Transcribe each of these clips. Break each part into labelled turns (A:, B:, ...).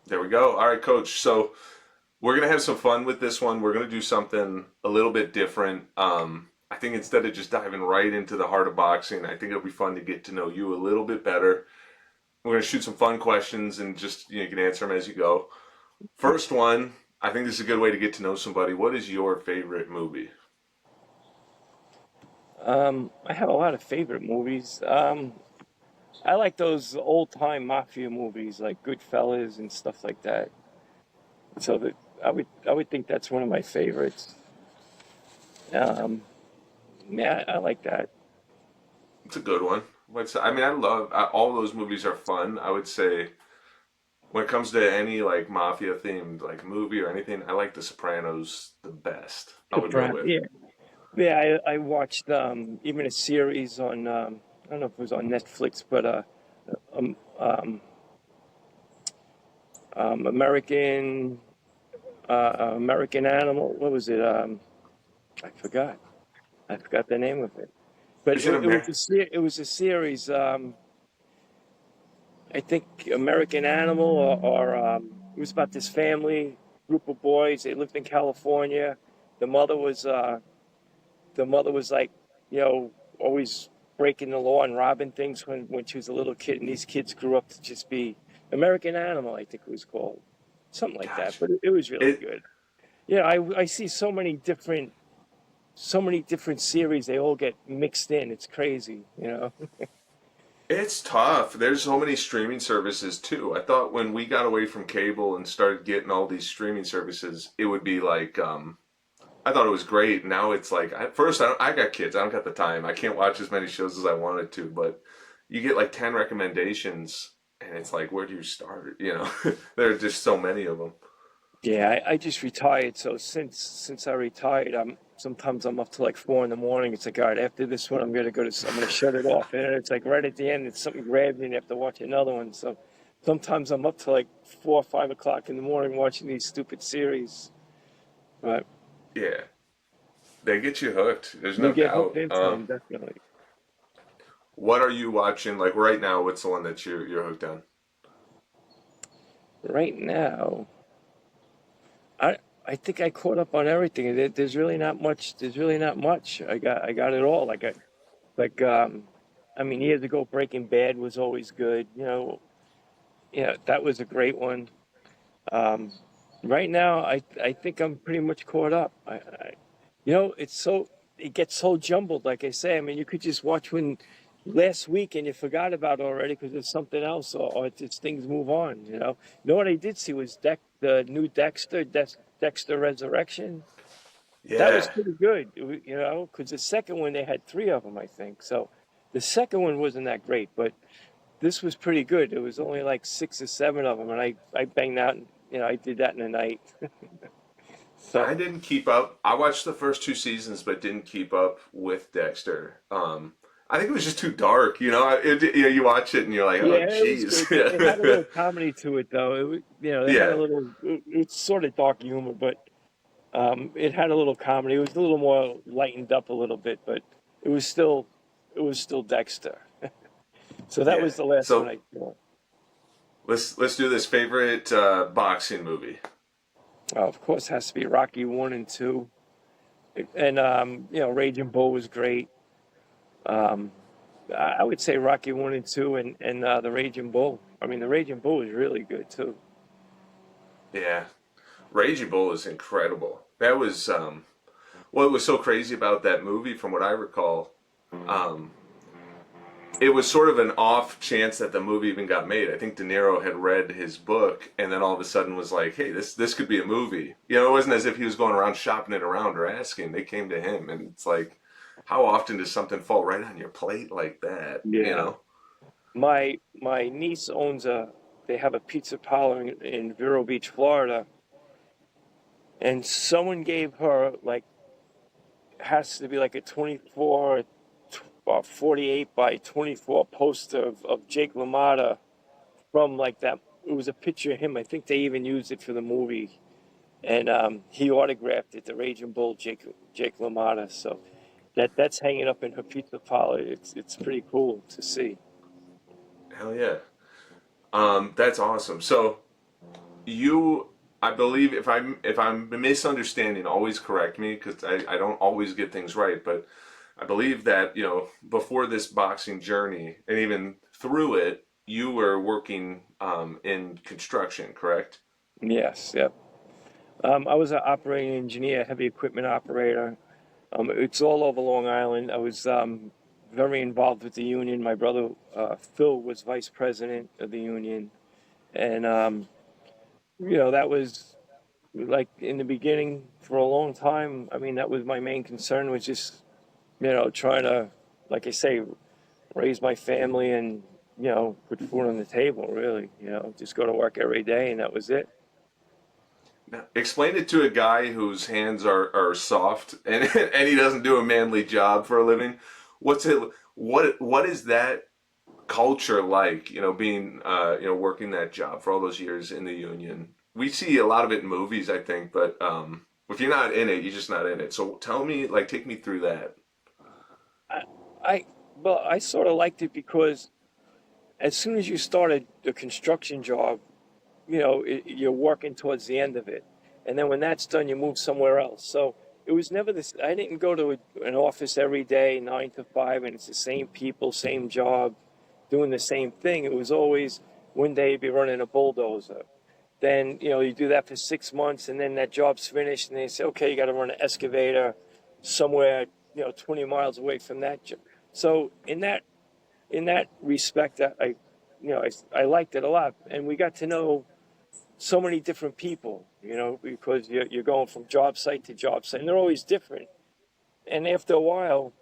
A: There we go. All right, coach. So we're gonna have some fun with this one. We're gonna do something a little bit different. I think instead of just diving right into the heart of boxing, I think it'll be fun to get to know you a little bit better. We're gonna shoot some fun questions and just you can answer them as you go. First one, I think this is a good way to get to know somebody. What is your favorite movie?
B: I have a lot of favorite movies. I like those old time mafia movies like Goodfellas and stuff like that. So that I would think that's one of my favorites. Um, yeah, I like that.
A: It's a good one. I mean, I love all those movies are fun. I would say when it comes to any like mafia themed like movie or anything, I like The Sopranos the best. I would go with.
B: Yeah, yeah. I watched even a series on I don't know if it was on Netflix, but um, um, American American Animal. What was it? I forgot. I forgot the name of it. But
A: Is it
B: it was
A: Amer?
B: it was a series. I think American Animal, or it was about this family group of boys. They lived in California. The mother was uh, the mother was like, you know, always breaking the law and robbing things when she was a little kid. And these kids grew up to just be American Animal, I think it was called, something like that.
A: Gotcha.
B: But it was really
A: It
B: good. Yeah, I see so many different series. They all get mixed in. It's crazy, you know.
A: it's tough. There's so many streaming services too. I thought when we got away from cable and started getting all these streaming services, it would be like I thought it was great. Now it's like at first I got kids. I don't got the time. I can't watch as many shows as I wanted to, but you get like 10 recommendations and it's like where do you start? There are just so many of them.
B: Yeah, I just retired, so since I retired, I'm up to like 4 in the morning. It's like, all right, after this one, I'm gonna shut it off, and it's like right at the end, it's something grabs you, and you have to watch another one. So sometimes I'm up to like 4 or 5 o'clock in the morning watching these stupid series. But
A: Yeah. They get you hooked. There's
B: you
A: no
B: get hooked
A: doubt.
B: into them, definitely.
A: What are you watching? Like right now, what's the one that you're hooked on?
B: Right now, I I think I caught up on everything. There's really not much. There's really not much. I got it all. Like I mean, years ago, Breaking Bad was always good. Yeah, that was a great one. Um, right now, I think I'm pretty much caught up. It gets so jumbled. Like I say, I mean, you could just watch one last week and you forgot about it already because there's something else, or just things move on. You know what I did see was the new Dexter Resurrection. That was
A: Yeah.
B: pretty good. Because the second one they had three of them, I think. So the second one wasn't that great, but this was pretty good. It was only like 6 or 7 of them, and I banged out. I did that in a night.
A: I
B: So
A: didn't keep up. I watched the first two seasons, but didn't keep up with Dexter. I think it was just too dark. You watch it and you're like, oh,
B: yeah, it was
A: jeez.
B: good. It had a little comedy to it, though. They had a
A: Yeah,
B: little. It's sort of dark humor, but it had a little comedy. It was a little more lightened up a little bit, but it was still it was still Dexter. So that
A: yeah.
B: was the last one
A: So
B: I saw.
A: let's do this favorite boxing movie.
B: Of course, has to be Rocky 1 and 2, and Raging Bull was great. Um, I would say Rocky 1 and 2, and the Raging Bull. I mean, the Raging Bull is really good too.
A: Yeah, Raging Bull is incredible. That was what was so crazy about that movie, from what I recall. Um, it was sort of an off chance that the movie even got made. I think De Niro had read his book and then all of a sudden was like, "Hey, this could be a movie." It wasn't as if he was going around shopping it around or asking. They came to him, and it's like, how often does something fall right on your plate like that?
B: Yeah, my niece owns a. They have a pizza parlor in Vero Beach, Florida, and someone gave her like has to be like a 24 or 48 by 24 poster of Jake LaMotta from like that. It was a picture of him. I think they even used it for the movie, and he autographed it. The Raging Bull, Jake LaMotta. So that's hanging up in her pizza parlor. It's pretty cool to see.
A: Hell yeah, that's awesome. So you, I believe, if I'm misunderstanding, always correct me because I don't always get things right, but I believe that before this boxing journey and even through it, you were working in construction, correct?
B: Yes, yep. I was an operating engineer, heavy equipment operator. It's all over Long Island. I was very involved with the union. My brother Phil was vice president of the union, and that was like in the beginning for a long time. I mean, that was my main concern was just trying to, like I say, raise my family and put food on the table. Really, just go to work every day, and that was it.
A: Now, explain it to a guy whose hands are soft and and he doesn't do a manly job for a living. What's it? What is that culture like? Being working that job for all those years in the union. We see a lot of it in movies, I think, but if you're not in it, you're just not in it. So tell me, like, take me through that.
B: I, I well, I sort of liked it because as soon as you started the construction job, you're working towards the end of it, and then when that's done, you move somewhere else. So it was never this. I didn't go to an office every day, 9 to 5, and it's the same people, same job, doing the same thing. It was always one day you'd be running a bulldozer. Then you do that for 6 months, and then that job's finished, and they say, okay, you got to run an excavator somewhere 20 miles away from that job. So in that respect, I liked it a lot, and we got to know so many different people, because you're going from job site to job site, and they're always different. And after a while,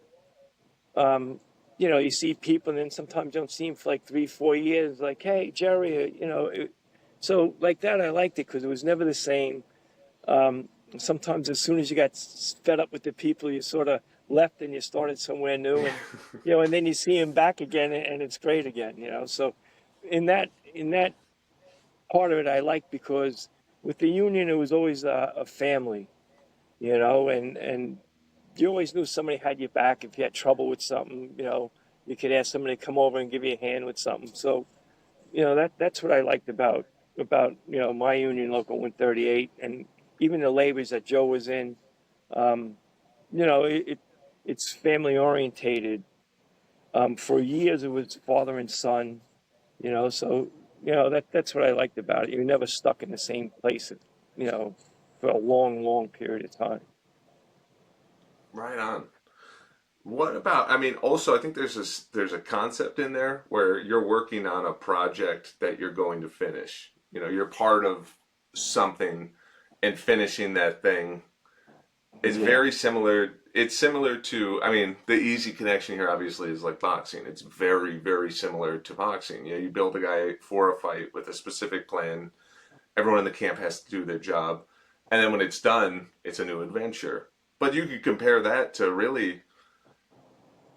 B: you see people, and then sometimes you don't see them for like 3, 4 years. Like, hey, Jerry, so like that, I liked it because it was never the same. Sometimes, as soon as you got fed up with the people, you sort of left and you started somewhere new, and and then you see them back again, and it's great again. So in that part of it, I liked because with the union, it was always a family, and you always knew somebody had your back if you had trouble with something. You could ask somebody to come over and give you a hand with something. So that's what I liked about my union, Local 138, and even the labors that Joe was in. Um, it's family orientated. For years, it was father and son. So that's what I liked about it. You're never stuck in the same place, you know, for a long, long period of time.
A: Right on. What about? I mean, also, I think there's a concept in there where you're working on a project that you're going to finish. You're part of something, and finishing that thing is
B: Yeah,
A: very similar. It's similar to, I mean, the easy connection here obviously is like boxing. It's very, very similar to boxing. You build a guy for a fight with a specific plan. Everyone in the camp has to do their job, and then when it's done, it's a new adventure. But you could compare that to really,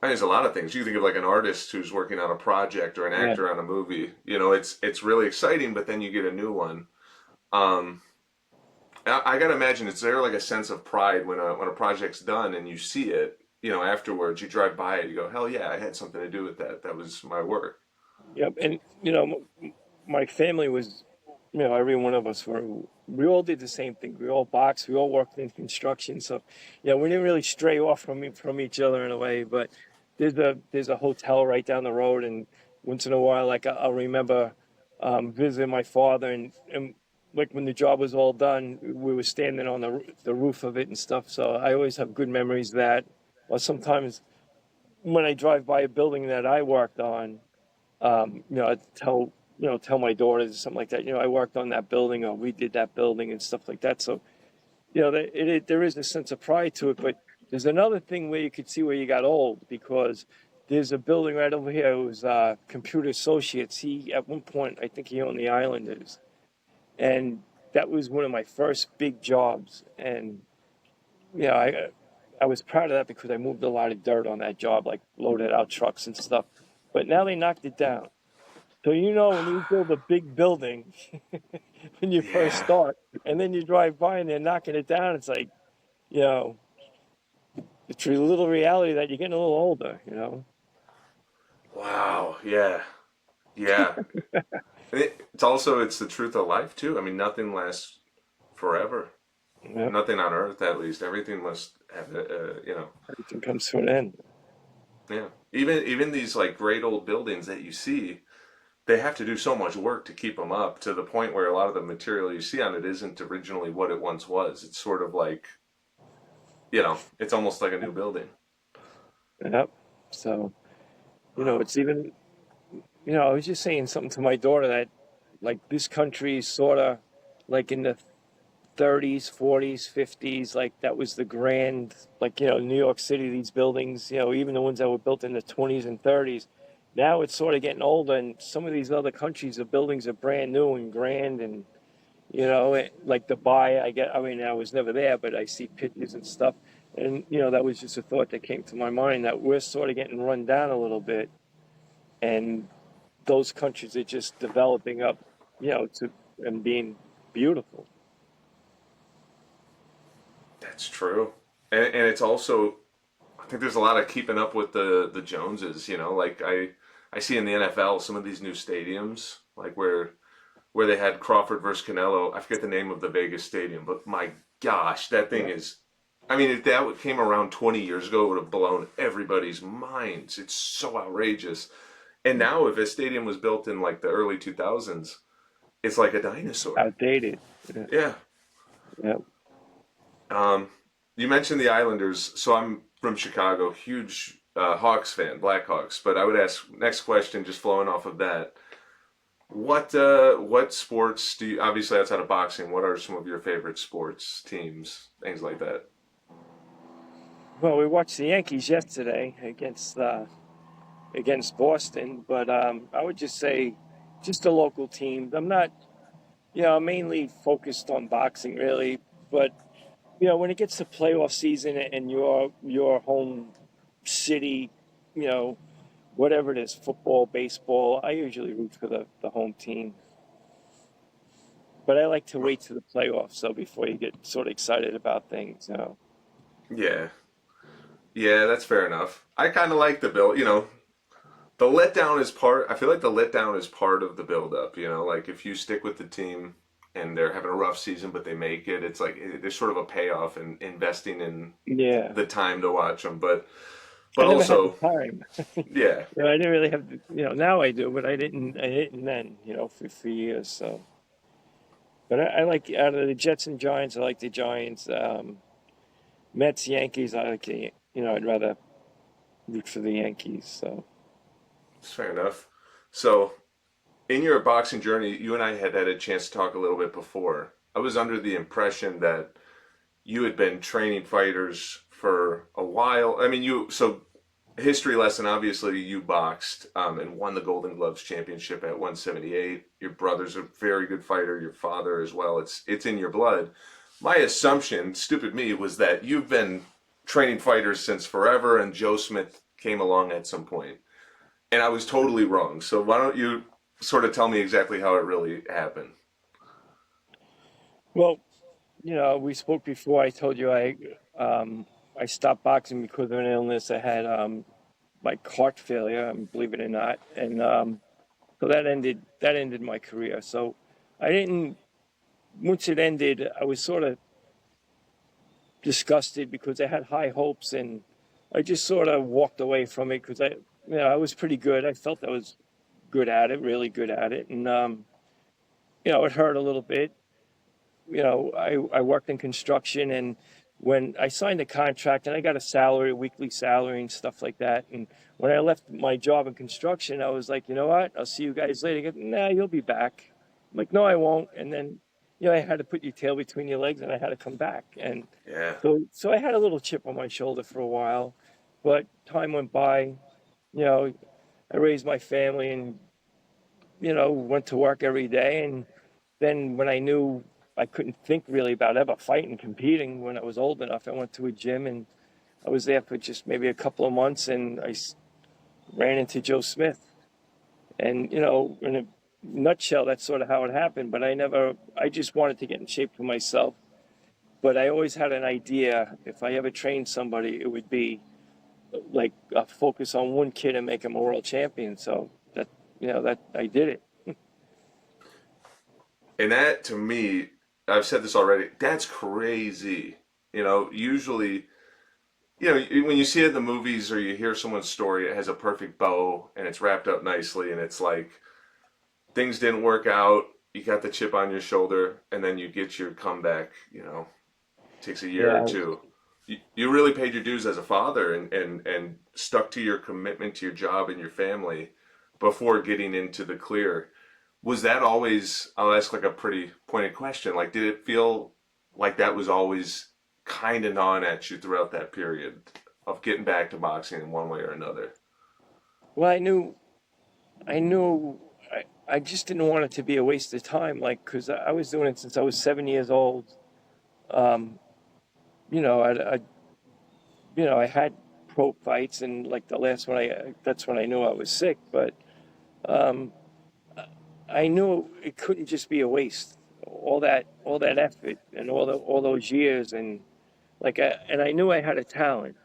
A: I mean, there's a lot of things. You think of like an artist who's working on a project or an
B: yeah,
A: actor on a movie. It's really exciting, but then you get a new one. Um, I gotta imagine, it's there like a sense of pride when a project's done and you see it. Afterwards, you drive by it, you go, hell yeah, I had something to do with that. That was my work.
B: yep. And my family was, every one of us were. We all did the same thing. We all boxed. We all worked in construction. So, we didn't really stray off from each other in a way. But there's a hotel right down the road, and once in a while, like I'll remember visiting my father, and like when the job was all done, we were standing on the roof of it and stuff. So I always have good memories of that. Or sometimes when I drive by a building that I worked on, I tell my daughters or something like that. I worked on that building, or we did that building and stuff like that. So there is a sense of pride to it. But there's another thing where you could see where you got old because there's a building right over here. It was Computer Associates. He at one point I think he owned the Islanders, and that was one of my first big jobs. And I was proud of that because I moved a lot of dirt on that job, like loaded out trucks and stuff. But now they knocked it down. So when you build a big building when you first
A: Yeah.
B: start, and then you drive by and they're knocking it down, it's like, you know, it's a little reality that you're getting a little older.
A: Wow. Yeah. Yeah. It's the truth of life too. I mean, nothing lasts forever.
B: Yep.
A: Nothing on earth, at least. Everything must have,
B: Everything comes to an end.
A: yeah. Even these like great old buildings that you see, they have to do so much work to keep them up to the point where a lot of the material you see on it isn't originally what it once was. It's sort of like, it's almost like a new building.
B: Yep. So,
A: Wow.
B: it's even, I was just saying something to my daughter that, like, this country is sort of like in the 30s, 40s, 50s, like that was the grand, like, New York City, these buildings, even the ones that were built in the 20s and 30s. Now it's sort of getting older, and some of these other countries, the buildings are brand new and grand, and, like Dubai, I mean, I was never there, but I see pictures and stuff. And, that was just a thought that came to my mind that we're sort of getting run down a little bit, and those countries are just developing up, to and being beautiful.
A: That's true. And it's also, I think there's a lot of keeping up with the Joneses, like I see in the NFL some of these new stadiums, like where they had Crawford versus Canelo. I forget the name of the Vegas stadium, but my gosh, that thing
B: Yeah.
A: is. I mean, if that came around 20 years ago, it would have blown everybody's minds. It's so outrageous. And now, if a stadium was built in like the early 2000s, it's like a dinosaur.
B: Outdated. Yeah.
A: Yeah.
B: Yeah.
A: Um, you mentioned the Islanders, so I'm from Chicago, huge Hawks fan, Blackhawks. But I would ask next question, just flowing off of that. What sports do you obviously outside of boxing? What are some of your favorite sports teams, things like that?
B: Well, we watched the Yankees yesterday against Boston, but I would just say just a local team. I'm not, I'm mainly focused on boxing really, but when it gets to playoff season and your home city, you know, whatever it is, football, baseball, I usually root for the home team. But I like to wait to the playoffs, so before you get sort of excited about things.
A: Yeah, yeah, that's fair enough. I kind of like the build. The letdown is part. I feel like the letdown is part of the build up. Like if you stick with the team and they're having a rough season, but they make it, it's like there's sort of a payoff in investing in
B: Yeah,
A: the time to watch them. But
B: I never had the
A: also,
B: time.
A: yeah,
B: I didn't really have, now I do, but I didn't then, for years. So, but I like out of the Jets and Giants, I like the Giants. Mets, Yankees, I like I'd rather root for the Yankees. So,
A: it's fair enough. So in your boxing journey, you and I had a chance to talk a little bit before. I was under the impression that you had been training fighters for a while. I mean, so history lesson. Obviously, you boxed and won the Golden Gloves championship at 178. Your brother's a very good fighter. Your father as well. It's in your blood. My assumption, stupid me, was that you've been training fighters since forever, and Joe Smith came along at some point, and I was totally wrong. So why don't you sort of tell me exactly how it really happened?
B: well, we spoke before. I told you I stopped boxing because of an illness. I had like heart failure, believe it or not, and so that ended my career. So I didn't. Once it ended, I was sort of disgusted because I had high hopes, and I just sort of walked away from it because I was pretty good. I felt I was good at it, really good at it, and it hurt a little bit. I worked in construction, and when I signed the contract and I got a salary, a weekly salary and stuff like that. And when I left my job in construction, I was like, you know what? I'll see you guys later. He goes, nah, you'll be back. I'm like, no, I won't. And then, I had to put your tail between your legs and I had to come back. And
A: Yeah,
B: so I had a little chip on my shoulder for a while, but time went by, you know, I raised my family and, went to work every day. And then when I knew I couldn't think really about ever fighting, competing when I was old enough, I went to a gym and I was there for just maybe a couple of months, and ran into Joe Smith. And in a nutshell, that's sort of how it happened. But I just wanted to get in shape for myself. But I always had an idea if I ever trained somebody, it would be like a focus on one kid and make him a world champion. So that I did it.
A: And that to me, I've said this already, that's crazy. Usually, when you see it in the movies or you hear someone's story, it has a perfect bow and it's wrapped up nicely and it's like things didn't work out, you got the chip on your shoulder, and then you get your comeback, it takes a year or
B: Yeah.
A: two. You really paid your dues as a father and stuck to your commitment to your job and your family before getting into the clear. Was that always, I'll ask like a pretty pointed question, like did it feel like that was always kind of gnawing at you throughout that period of getting back to boxing in one way or another?
B: Well, I knew, I just didn't want it to be a waste of time, like, because I was doing it since I was 7 years old. Um, you know, I had pro fights, and like the last one, that's when I knew I was sick. But um, I knew it couldn't just be a waste. All that effort, and all those years, and and I knew I had a talent,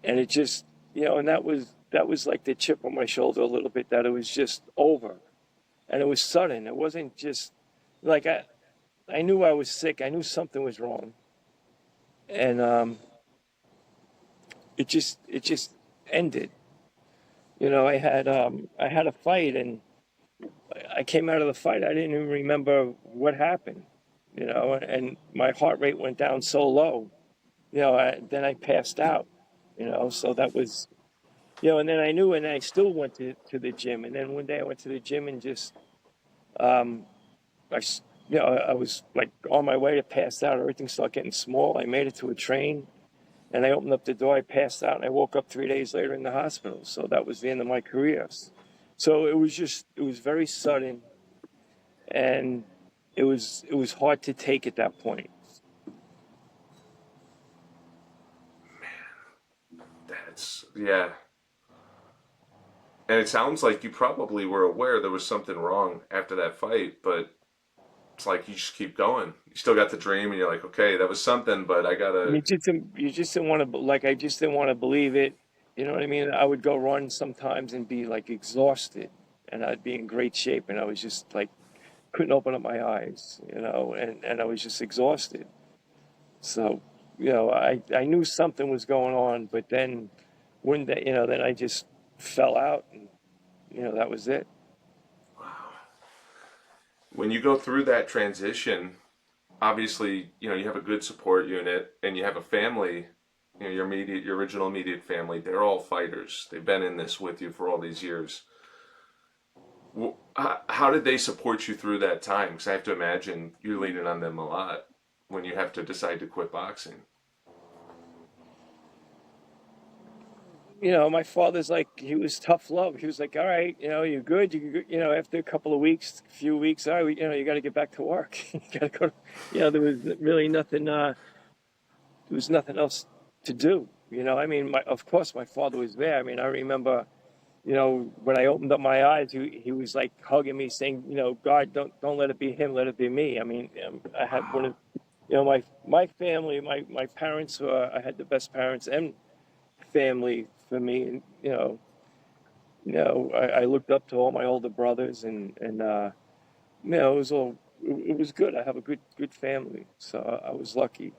B: and it just, and that was like the chip on my shoulder a little bit, that it was just over, and it was sudden. It wasn't just like I knew I was sick. I knew something was wrong, and it just ended. I had a fight, and I came out of the fight. I didn't even remember what happened. And my heart rate went down so low. Then I passed out. So that was, and then I knew, and I still went to the gym. And then one day I went to the gym and just, um, I was like on my way to pass out. Everything started getting small. I made it to a train, and I opened up the door. I passed out, and I woke up 3 days later in the hospital. So that was the end of my career. So it was very sudden, and it was hard to take at that point.
A: That's, yeah. And it sounds like you probably were aware there was something wrong after that fight, but it's like you just keep going. You still got the dream, and you're like, okay, that was something, but I gotta.
B: You just didn't want to, like, I just didn't want to believe it. You know what I mean? I would go run sometimes and be like exhausted, and I'd be in great shape, and I was just like couldn't open up my eyes, and I was just exhausted. So, I knew something was going on, but then when that, then I just fell out, and that was it.
A: When you go through that transition, obviously, you have a good support unit, and you have a family. Your original immediate family. They're all fighters. They've been in this with you for all these years. How did they support you through that time? Because I have to imagine you're leaning on them a lot when you have to decide to quit boxing.
B: My father's like, he was tough love. He was like, all right, you're good. After a couple of weeks, few weeks, all right, you got to get back to work. You got to go. There was really nothing. There was nothing else to do. I mean, of course, my father was there. I mean, I remember, when I opened up my eyes, he was like hugging me, saying, God, don't let it be him, let it be me. I mean, I had one of, my family, my parents were, I had the best parents and family for me, and I looked up to all my older brothers, and it was all, it was good. I have a good family, so I was lucky.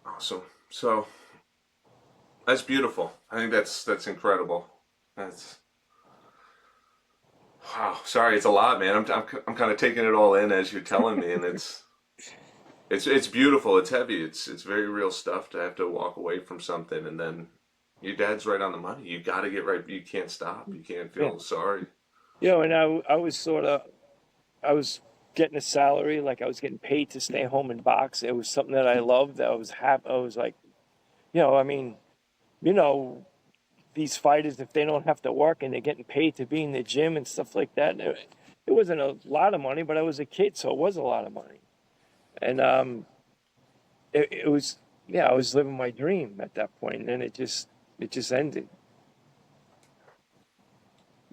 A: Awesome. So that's beautiful. I think that's incredible. That's wow. Sorry, it's a lot, man. I'm kind of taking it all in as you're telling me, and it's beautiful. It's heavy. It's very real stuff to have to walk away from something, and then your dad's right on the money. You got to get right. You can't stop. You can't
B: Yeah,
A: feel sorry.
B: and I was sort of, I was getting a salary, like I was getting paid to stay home and box. It was something that I loved. I was happy. I was like, I mean, you know, these fighters, if they don't have to work and they're getting paid to be in the gym and stuff like that, it wasn't a lot of money, but I was a kid, so it was a lot of money. And it was, yeah, I was living my dream at that point, and then it just ended.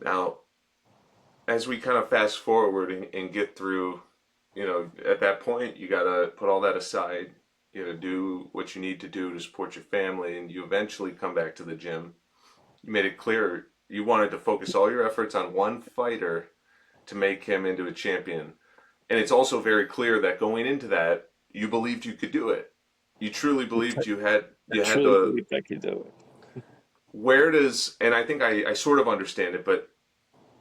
A: Now, as we kind of fast forward and get through, at that point, you got to put all that aside. You got to do what you need to do to support your family, and you eventually come back to the gym. You made it clear you wanted to focus all your efforts on one fighter to make him into a champion. And it's also very clear that going into that, you believed you could do it. You truly believed
B: I
A: you had
B: truly
A: the
B: believed I could do it.
A: where does and I think I sort of understand it, but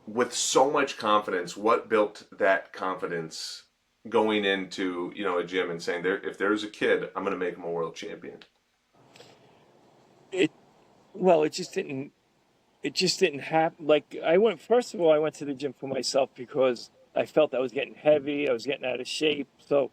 A: with so much confidence, what built that confidence going into, a gym and saying there if there's a kid, I'm gonna make him a world champion.
B: It well, it just didn't happen. Like I went first of all, I went to the gym for myself because I felt I was getting heavy, I was getting out of shape. So,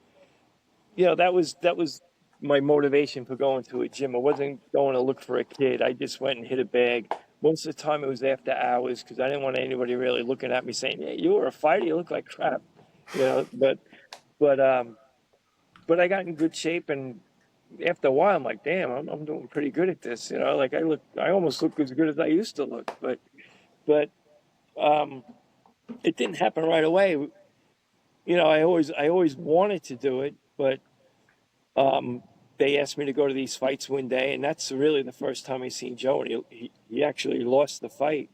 B: that was my motivation for going to a gym. I wasn't going to look for a kid. I just went and hit a bag. Most of the time it was after hours because I didn't want anybody really looking at me saying, "Hey, you were a fighter, you look like crap." You know, but but I got in good shape, and after a while I'm like, "Damn, I'm doing pretty good at this." Like I almost look as good as I used to look. But um it didn't happen right away. I always wanted to do it, but um, they asked me to go to these fights one day, and that's really the first time I seen Joe. And he actually lost the fight,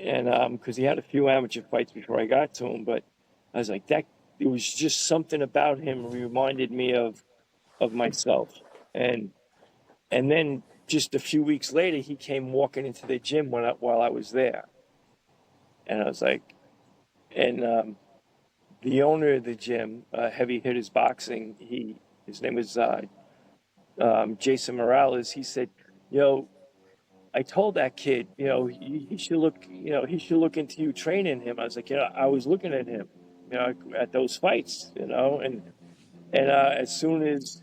B: and because he had a few amateur fights before I got to him, but I was like that. It was just something about him reminded me of myself, and and then just a few weeks later, he came walking into the gym while I was there, and I was like, and the owner of the gym, Heavy Hitters Boxing, his name was Jason Morales. He said, you know, I told that kid, he should look, he should look into you training him. I was like, I was looking at him, at those fights, and as soon as,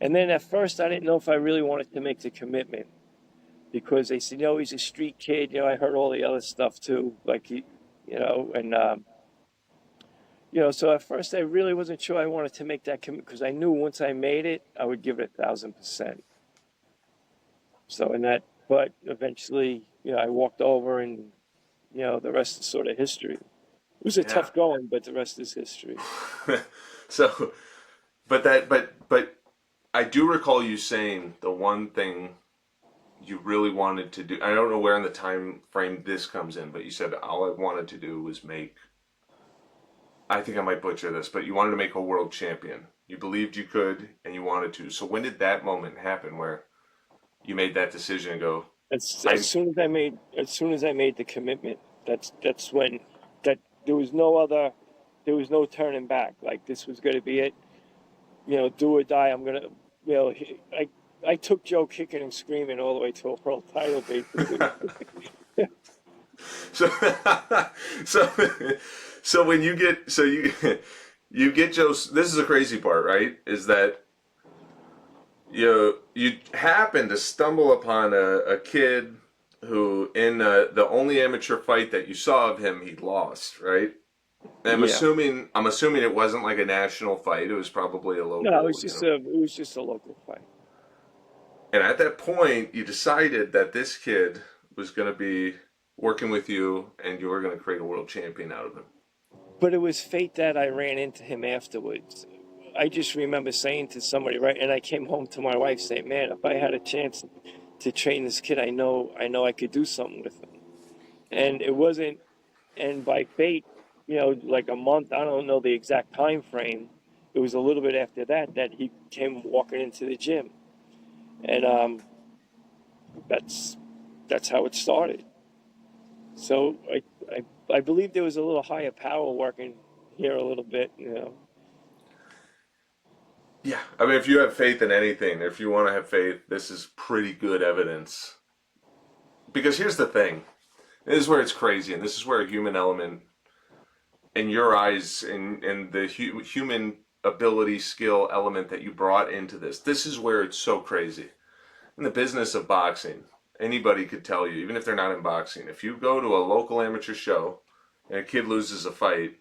B: and then at first I didn't know if I really wanted to make the commitment because they said, he's a street kid. I heard all the other stuff too, like and so at first I really wasn't sure I wanted to make that commitment because I knew once I made it, I would give it 1,000%. So in that, but eventually, I walked over, and the rest is sort of history. It was a
A: Yeah.
B: tough going, but the rest is history.
A: So, but I do recall you saying the one thing you really wanted to do. I don't know where in the time frame this comes in, but you said all I wanted to do was make. I think I might butcher this, but you wanted to make a world champion. You believed you could, and you wanted to. So when did that moment happen where you made that decision and go,
B: As
A: I
B: as soon as I made the commitment, that's when that there was no other, there was no turning back. Like this was going to be it. Do or die. I'm gonna, you know, I I took Joe kicking and screaming all the way to a world title, basically.
A: so so so when you get so you get Joe. This is the crazy part, right? Is that you happen to stumble upon a kid who in the only amateur fight that you saw of him he lost, right? And
B: Yeah.
A: I'm assuming it wasn't like a national fight. It was probably a
B: No, it
A: local,
B: was just a local fight.
A: And at that point, you decided that this kid was going to be working with you, and you were going to create a world champion out of him.
B: But it was fate that I ran into him afterwards. I just remember saying to somebody, right, and I came home to my wife saying, "Man, if I had a chance to train this kid, I know I could do something with him." And it wasn't, and by fate, like a month, I don't know the exact time frame. It was a little bit after that he came walking into the gym, and that's that's how it started. So I believe there was a little higher power working here a little bit.
A: Yeah, I mean, if you have faith in anything, if you want to have faith, this is pretty good evidence. Because here's the thing: this is where it's crazy, and this is where a human element, in your eyes, and the human ability, skill element that you brought into this is where it's so crazy. In the business of boxing, anybody could tell you, even if they're not in boxing, if you go to a local amateur show and a kid loses a fight,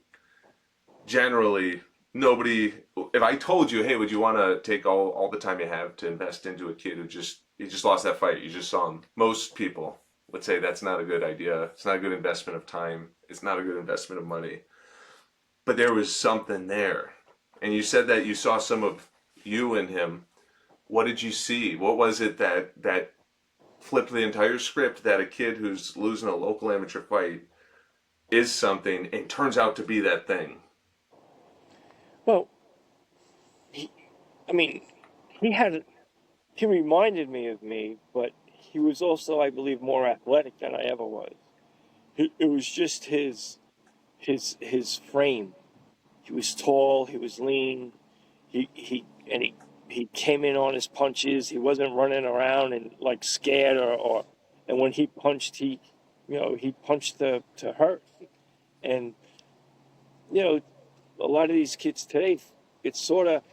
A: generally nobody. If I told you, hey, would you want to take all the time you have to invest into a kid who just lost that fight, you just saw him. Most people would say that's not a good idea. It's not a good investment of time. It's not a good investment of money. But there was something there, and you said that you saw some of you in him. What did you see? What was it that flipped the entire script that a kid who's losing a local amateur fight is something and turns out to be that thing.
B: Well, he, I mean, he had he reminded me of me, but he was also, I believe, more athletic than I ever was. It was just his frame. He was tall. He was lean. He came in on his punches. He wasn't running around and like scared or and when he punched, he punched to hurt. And you know, a lot of these kids today, it's sort of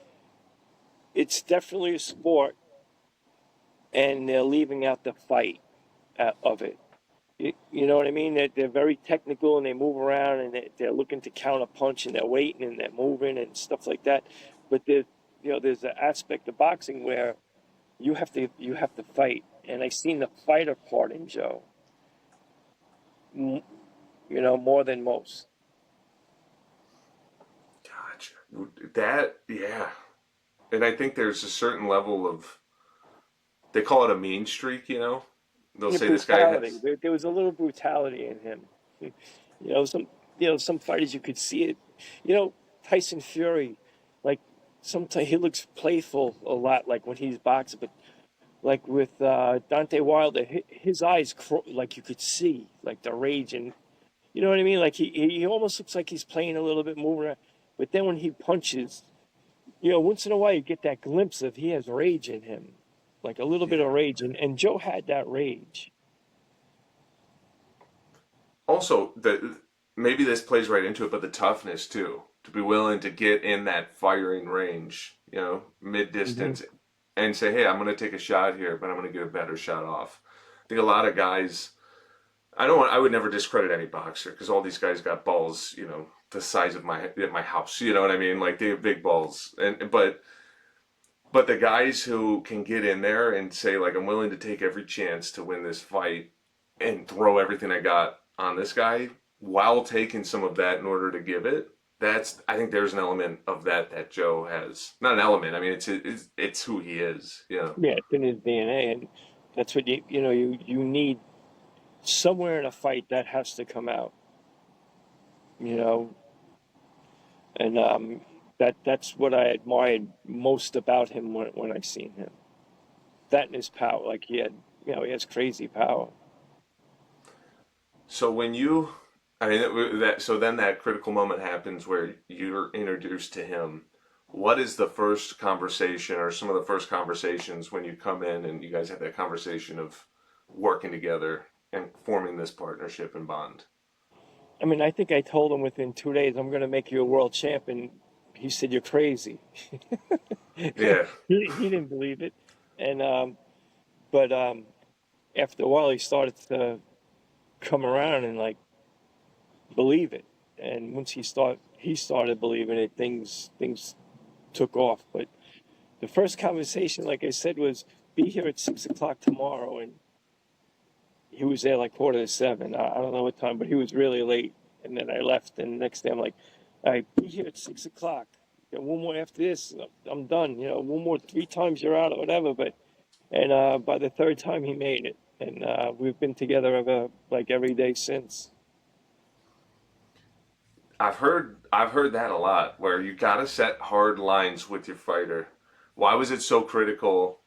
B: it's definitely a sport, and they're leaving out the fight of it. You know what I mean? They're very technical and they move around and they're looking to counter punch and they're waiting and they're moving and stuff like that. But there's an aspect of boxing where you have to fight. And I seen the fighter part in Joe, more than most.
A: Gotcha. That, yeah. And I think there's a certain level of, they call it a mean streak, you know? They'll
B: Yeah,
A: say this guy
B: brutality.
A: has,
B: There was a little brutality in him. Some some fighters you could see it. You know, Tyson Fury, like sometimes he looks playful a lot, like when he's boxing, but like with Dante Wilder, his eyes like you could see like the rage, and you know what I mean. Like he almost looks like he's playing a little bit, moving around. But then when he punches, once in a while you get that glimpse of he has rage in him, like a little bit
A: yeah.
B: of rage, and Joe had that rage.
A: Also, maybe this plays right into it, but the toughness too, to be willing to get in that firing range, you know, mid
B: Hmm.
A: distance, and say, hey, I'm going to take a shot here, but I'm going to get a better shot off. I think a lot of guys, I would never discredit any boxer because all these guys got balls, you know, the size of my house. You know what I mean? Like they have big balls, and but the guys who can get in there and say like I'm willing to take every chance to win this fight and throw everything I got on this guy while taking some of that in order to give it. That's I think there's an element of that Joe has. Not an element. I mean, it's who he is. You know.
B: Yeah, it's in his DNA, and that's what you need somewhere in a fight that has to come out. You know, and that's what I admired most about him when I seen him. That and his power, like he has crazy power.
A: So when you, I mean that so then that critical moment happens where you're introduced to him. What is the first conversation or some of the first conversations when you come in and you guys have that conversation of working together and forming this partnership and bond?
B: I mean, I think I told him within 2 days I'm going to make you a world champ, and he said you're crazy.
A: Yeah.
B: He didn't believe it, and but after a while he started to come around and like believe it. And once he started believing it, things took off. But the first conversation, like I said, was be here at 6 o'clock tomorrow, and he was there like quarter to seven. I don't know what time, but he was really late. And then I left, and the next day I'm like, all right, be here at 6 o'clock. One more after this, I'm done. One more, three times you're out or whatever. But and by the third time he made it, and we've been together ever like every day since.
A: I've heard that a lot where you got to set hard lines with your fighter. Why was it so critical?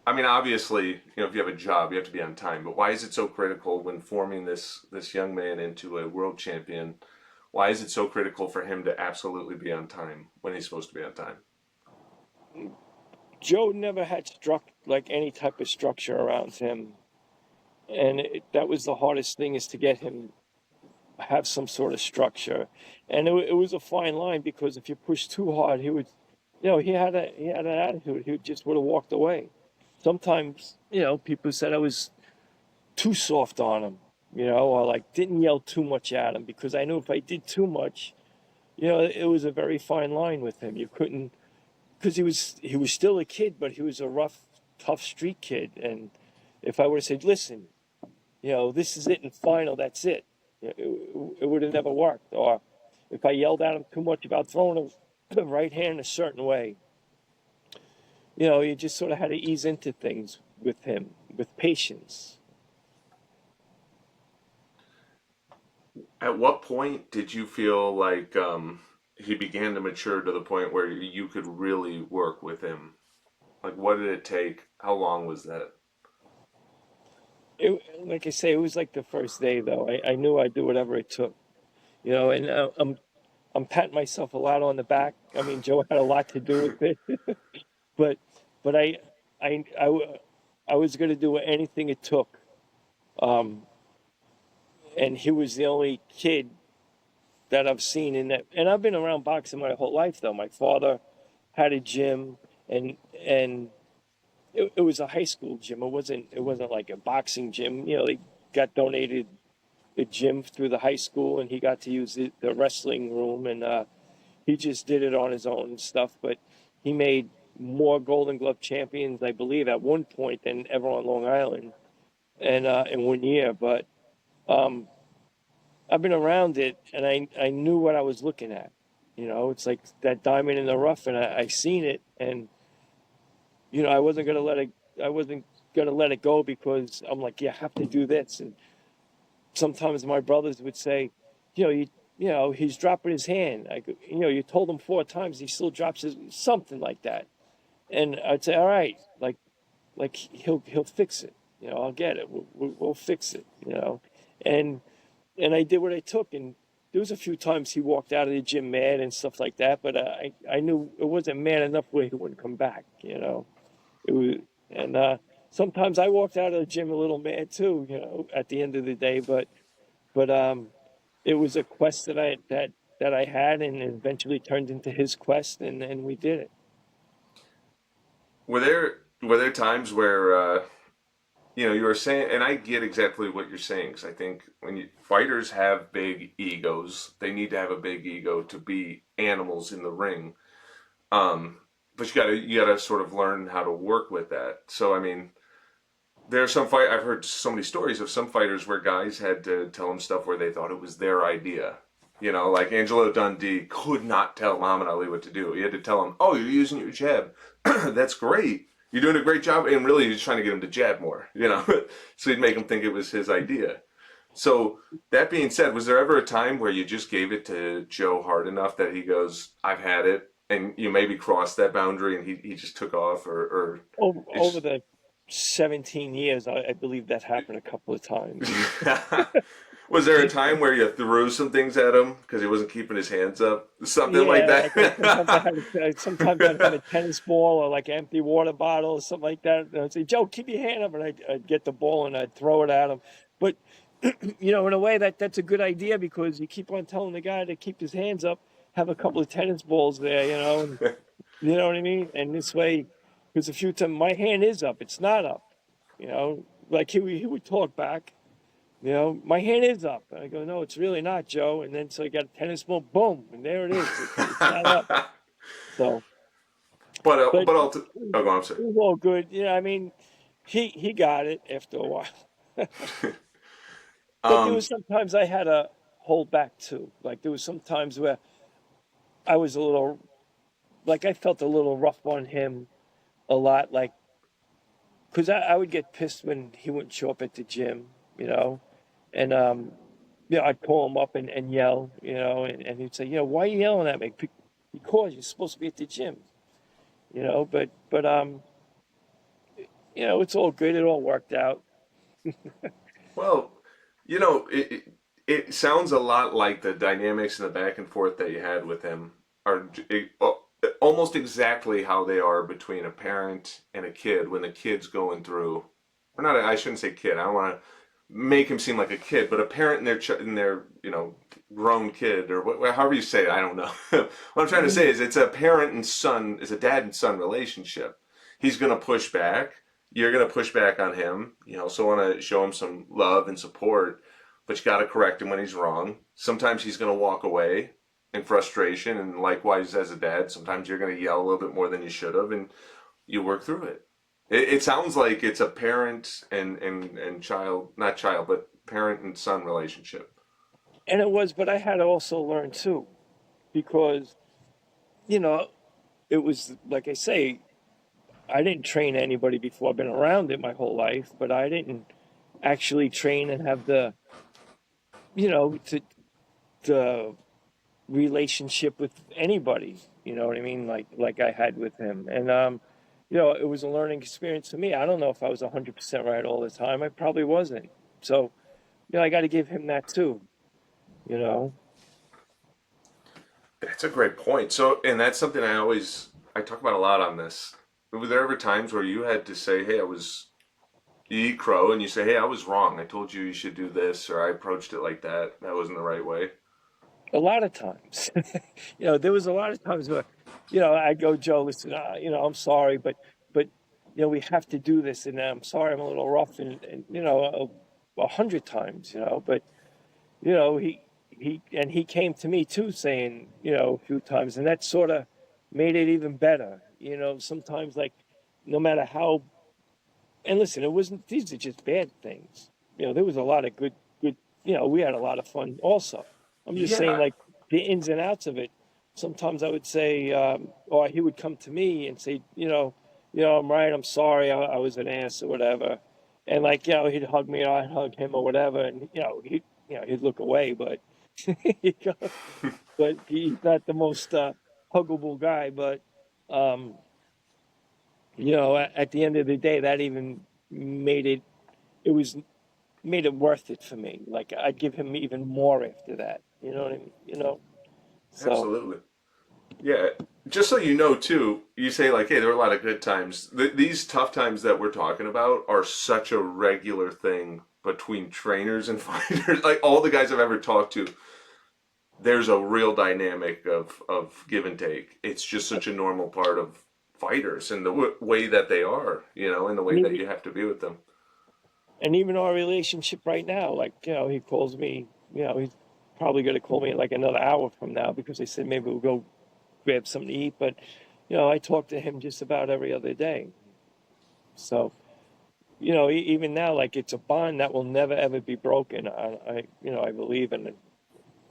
A: I mean, obviously, you know, if you have a job, you have to be on time. But why is it so critical when forming this young man into a world champion? Why is it so critical for him to absolutely be on time when he's supposed to be on time?
B: Joe never had struck like any type of structure around him, and that was the hardest thing is to get him have some sort of structure. And it was a fine line because if you push too hard, he would, he had an attitude. He just would have walked away. Sometimes, people said I was too soft on him, or like didn't yell too much at him because I knew if I did too much, it was a very fine line with him. You couldn't because he was still a kid, but he was a rough, tough street kid. And if I would have said, "Listen, this is it and final, that's it," it would have never worked. Or if I yelled at him too much about throwing a right hand a certain way, you just sort of had to ease into things with him with patience.
A: At what point did you feel like he began to mature to the point where you could really work with him? Like, what did it take? How long was that?
B: Like I say, it was like the first day though. I knew I'd do whatever it took, and I'm patting myself a lot on the back. I mean, Joe had a lot to do with it, but but I I, w- I was going to do anything it took. Um, and he was the only kid that I've seen in that. And I've been around boxing my whole life, though. My father had a gym, and it was a high school gym. It wasn't like a boxing gym. They got donated the gym through the high school, and he got to use the wrestling room, and he just did it on his own and stuff. But he made more Golden Glove champions, I believe, at one point than ever on Long Island, and in one year. But um, I've been around it, and I knew what I was looking at. It's like that diamond in the rough, and I seen it, and I wasn't gonna let it. I wasn't gonna let it go because I'm like, you have to do this. And sometimes my brothers would say, he's dropping his hand. I go, you told him 4 times, he still drops his something like that. And I'd say, all right, like he'll fix it. I'll get it. We'll fix it. And I did what I took. And there was a few times he walked out of the gym mad and stuff like that, but I knew it wasn't mad enough where he wouldn't come back. It was, and sometimes I walked out of the gym a little mad too. At the end of the day, but it was a quest that I had, and it eventually turned into his quest, and we did it.
A: Were there times where you were saying, and I get exactly what you're saying because I think when fighters have big egos, they need to have a big ego to be animals in the ring. Um, but you gotta sort of learn how to work with that. So I mean, there are some fight. I've heard so many stories of some fighters where guys had to tell them stuff where they thought it was their idea. Like Angelo Dundee could not tell Muhammad Ali what to do. He had to tell him, "Oh, you're using your jab. That's great. You're doing a great job." And really, he's trying to get him to jab more. So he'd make him think it was his idea. So that being said, was there ever a time where you just gave it to Joe hard enough that he goes, "I've had it," and you maybe crossed that boundary and he just took off, or
B: Over
A: it's
B: the 17 years, I believe that happened a couple of times.
A: Was there a time where you threw some things at him because he wasn't keeping his hands up? Something like
B: Yeah, like sometimes
A: that?
B: sometimes I'd have a tennis ball or like an empty water bottle or something like that. And I'd say, Joe, keep your hand up, and I'd get the ball and I'd throw it at him. But in a way that's a good idea because you keep on telling the guy to keep his hands up, have a couple of tennis balls there, and you know what I mean. And this way, because a few times my hand is up, it's not up, like he would talk back. My hand is up. And I go, no, it's really not, Joe. And then so I got a tennis ball, boom, and there it is. It's not up. So, but
A: but
B: it
A: oh, go on, I'm sorry.
B: was all good. I mean, he got it after a while. But there
A: Um,
B: was sometimes I had to hold back too. Like there was some times where I was a little, like I felt a little rough on him a lot, like because I would get pissed when he wouldn't show up at the gym, and I'd call him up and yell, and he'd say, why are you yelling at me? Because you're supposed to be at the gym, but it's all good. It all worked out.
A: well, it sounds a lot like the dynamics and the back and forth that you had with him are almost exactly how they are between a parent and a kid when the kid's going through, or not. I shouldn't say kid. I don't want to make him seem like a kid, but a parent and their grown kid or however you say it. I don't know. What I'm trying to say is it's a parent and son, it's a dad and son relationship. He's going to push back. You're going to push back on him. So want to show him some love and support, but you got to correct him when he's wrong. Sometimes he's going to walk away in frustration, and likewise as a dad, sometimes you're going to yell a little bit more than you should have, and you work through it. It sounds like it's a parent and child, not child, but parent and son relationship.
B: And it was, but I had to also learn too, because, you know, it was like I say, I didn't train anybody before. I've been around it my whole life, but I didn't actually train and have to the relationship with anybody. You know what I mean? Like I had with him, and it was a learning experience for me. I don't know if I was 100% right all the time. I probably wasn't. So, I got to give him that too. You know,
A: That's a great point. So, and that's something I talk about a lot on this. Were there ever times where you had to say, "Hey, you eat crow," and you say, "Hey, I was wrong. I told you you should do this, or I approached it like that. That wasn't the right way."
B: a lot of times, there was a lot of times where, I go, Joe, listen, I'm sorry, but, we have to do this, and I'm sorry, I'm a little rough, and 100 times, but he came to me too, saying, a few times, and that sort of made it even better. Sometimes, like, no matter how, and listen, it wasn't, these are just bad things. There was a lot of good, we had a lot of fun also. I'm just saying,
A: Yeah,
B: like, the ins and outs of it. Sometimes I would say, or he would come to me and say, I'm right, I'm sorry, I was an ass or whatever. And like, he'd hug me, or I'd hug him or whatever, and he'd look away, but you know, but he's not the most huggable guy. But um, at the end of the day, that even made it. It was made it worth it for me. Like I'd give him even more after that. You know what I mean? So
A: absolutely. Yeah, just so you know too, you say like, "Hey, there were a lot of good times." These tough times that we're talking about are such a regular thing between trainers and fighters. Like all the guys I've ever talked to, there's a real dynamic of give and take. It's just such a normal part of fighters and the way that they are, and the
B: and
A: way that you have to be with them.
B: even our relationship right now, like he calls me. He's probably going to call me in like another hour from now because they said maybe we'll go grab something to eat. But I talk to him just about every other day. So even now, like it's a bond that will never ever be broken. I believe in it.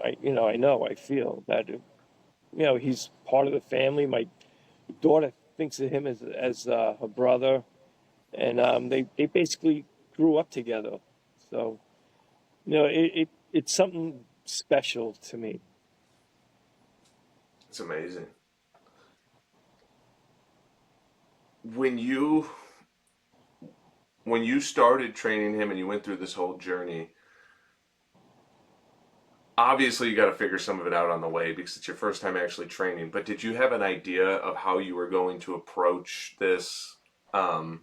B: I feel that he's part of the family. My daughter thinks of him as her brother, and they basically grew up together. So it's something special to me.
A: It's amazing. When you when you started training him and you went through this whole journey, obviously you got to figure some of it out on the way because it's your first time actually training. But did you have an idea of how you were going to approach this um,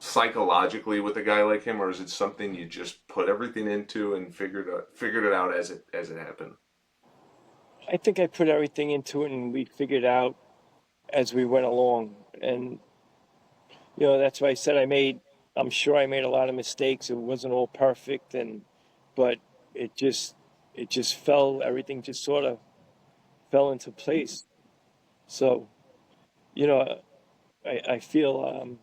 A: psychologically with a guy like him, or is it something you just put everything into and figured it out as it happened?
B: I think I put everything into it, and we figured out as we went along. And that's why I said I'm sure I made a lot of mistakes. It wasn't all perfect, but it just everything just sort of fell into place. So, you know, I feel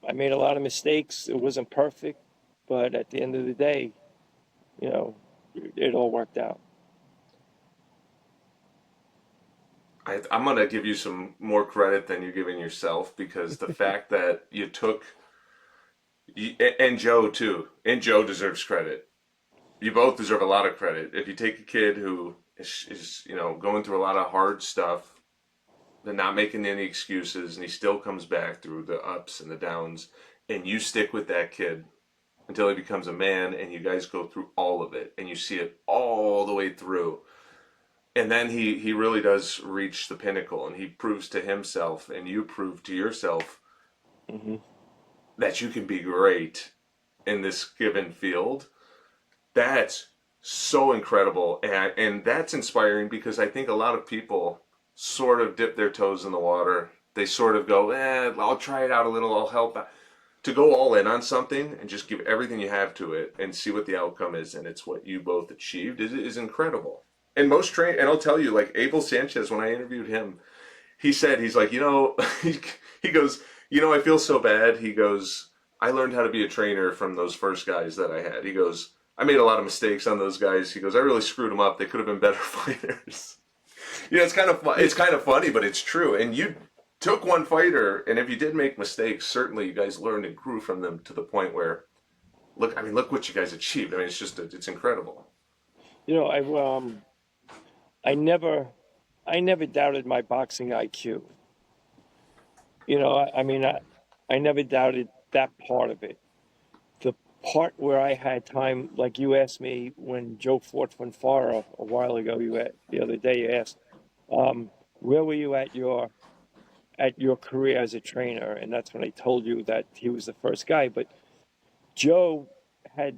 B: I made a lot of mistakes. It wasn't perfect, but at the end of the day, you know, it all worked out.
A: I'm gonna give you some more credit than you're giving yourself because the fact that you took and Joe too, and Joe deserves credit. You both deserve a lot of credit. If you take a kid who is going through a lot of hard stuff, then not making any excuses, and he still comes back through the ups and the downs, and you stick with that kid until he becomes a man, and you guys go through all of it, and you see it all the way through, and then he really does reach the pinnacle, and he proves to himself, and you prove to yourself
B: Hmm.
A: that you can be great in this given field. That's so incredible, and that's inspiring because I think a lot of people sort of dip their toes in the water. They sort of go, I'll try it out a little, I'll help out. To go all in on something and just give everything you have to it and see what the outcome is, and it's what you both achieved is incredible. And and I'll tell you, like Abel Sanchez, when I interviewed him, he said, he's like, he goes, I feel so bad. He goes, I learned how to be a trainer from those first guys that I had. He goes, I made a lot of mistakes on those guys. He goes, I really screwed them up. They could have been better fighters. It's kind of funny, but it's true. And you took one fighter, and if you did make mistakes, certainly you guys learned and grew from them to the point where look, I mean, look what you guys achieved. I mean, it's just, it's incredible.
B: You know, I never I never doubted my boxing IQ. You know, I never doubted that part of it. The part where I had time, like you asked me when Joe fought Fonfara a while ago, the other day you asked, where were you at your career as a trainer? And that's when I told you that he was the first guy. But Joe had